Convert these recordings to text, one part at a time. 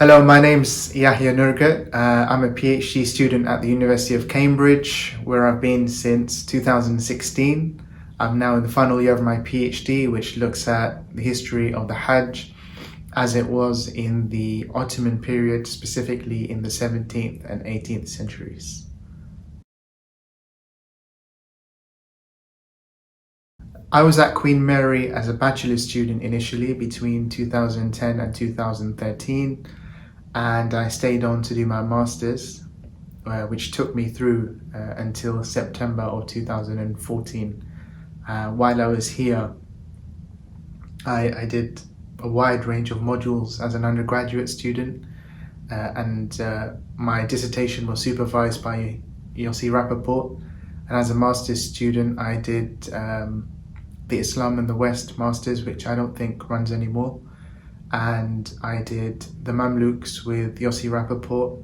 Hello, my name's Yahya Nurgat. I'm a PhD student at the University of Cambridge, where I've been since 2016. I'm now in the final year of my PhD, which looks at the history of the Hajj as it was in the Ottoman period, specifically in the 17th and 18th centuries. I was at Queen Mary as a bachelor's student initially between 2010 and 2013, and I stayed on to do my master's, which took me through until September of 2014. While I was here, I did a wide range of modules as an undergraduate student, and my dissertation was supervised by Yossi Rappaport. And as a master's student, I did the Islam and the West Masters, which I don't think runs anymore. And I did the Mamluks with Yossi Rappaport,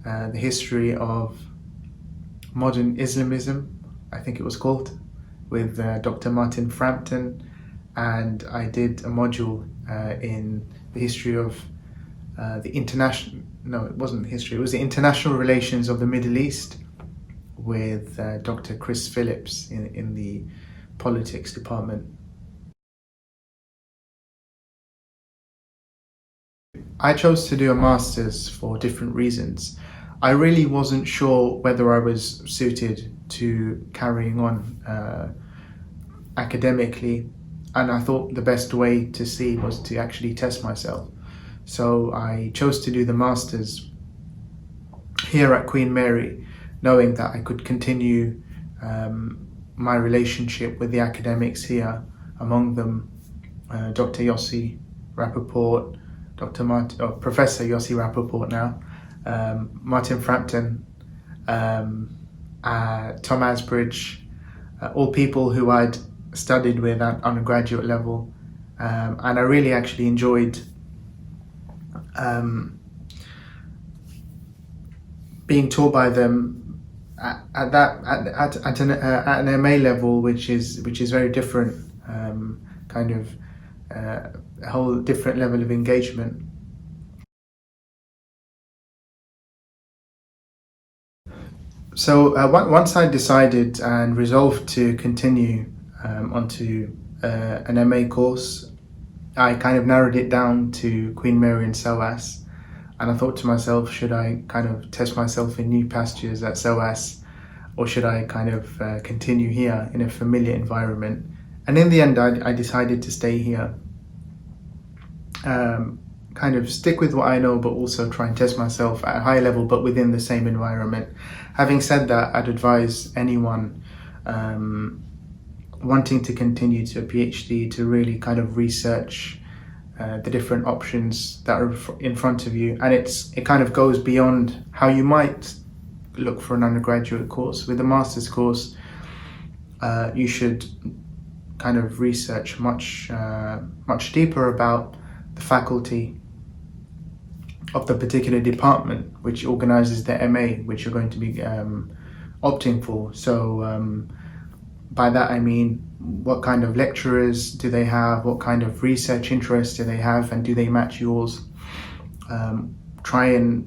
the history of modern Islamism, I think it was called, with Dr. Martin Frampton. And I did a module in the history of it wasn't history, it was the international relations of the Middle East with Dr. Chris Phillips in the politics department. I chose to do a master's for different reasons. I really wasn't sure whether I was suited to carrying on academically, and I thought the best way to see was to actually test myself. So I chose to do the master's here at Queen Mary, knowing that I could continue my relationship with the academics here, among them Dr. Yossi Rappaport, Professor Yossi Rappaport now, Martin Frampton, Tom Asbridge, all people who I'd studied with at undergraduate level, and I really actually enjoyed being taught by them at an MA level, which is very different, a whole different level of engagement. So once I decided and resolved to continue onto an MA course, I kind of narrowed it down to Queen Mary and SOAS, and I thought to myself, should I kind of test myself in new pastures at SOAS, or should I kind of continue here in a familiar environment? And in the end, I decided to stay here, kind of stick with what I know, but also try and test myself at a high level, but within the same environment. Having said that, I'd advise anyone wanting to continue to a PhD to really kind of research the different options that are in front of you, and it kind of goes beyond how you might look for an undergraduate course. With a master's course, you should kind of research much deeper about the faculty of the particular department which organizes the MA which you're going to be opting for. So by that I mean, what kind of lecturers do they have, what kind of research interests do they have, and do they match yours? Try and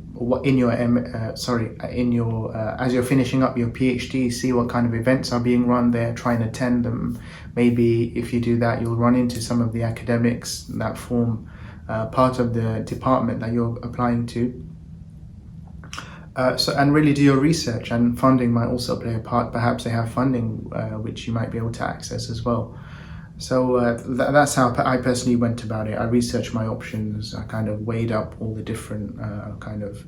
as you're finishing up your PhD, see what kind of events are being run there, try and attend them. Maybe if you do that, you'll run into some of the academics that form part of the department that you're applying to. And really do your research, and funding might also play a part. Perhaps they have funding which you might be able to access as well. So that's how I personally went about it. I researched my options. I kind of weighed up all the different kind of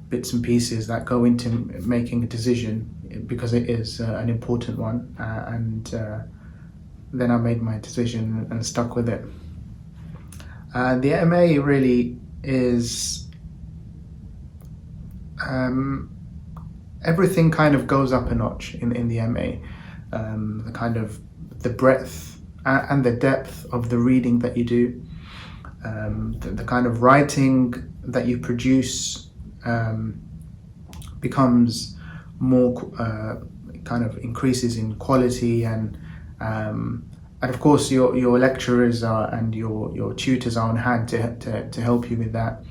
bits and pieces that go into making a decision, because it is an important one. And then I made my decision and stuck with it. The MA really is everything kind of goes up a notch in the MA. The kind of the breadth and the depth of the reading that you do, the kind of writing that you produce becomes more kind of increases in quality, and of course your lecturers and your tutors are on hand to help you with that.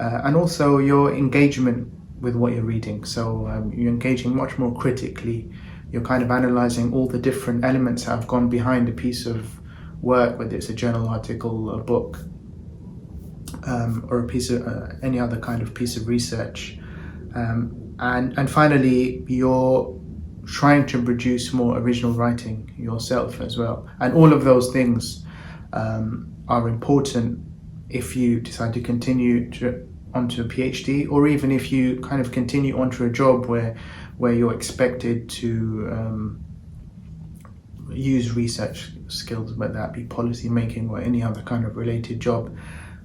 and also your engagement with what you're reading. So you're engaging much more critically. You're kind of analysing all the different elements that have gone behind a piece of work, whether it's a journal article, a book, or a piece of any other kind of piece of research. And finally, you're trying to produce more original writing yourself as well. And all of those things are important if you decide to continue onto a PhD, or even if you kind of continue onto a job where you're expected to use research skills, whether that be policy making or any other kind of related job.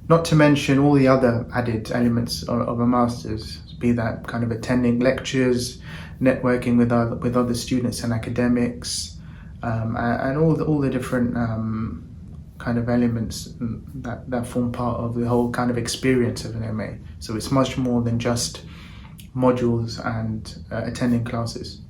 Not to mention all the other added elements of a master's, be that kind of attending lectures, networking with other students and academics, and all the different kind of elements that form part of the whole kind of experience of an MA. So it's much more than just modules and attending classes.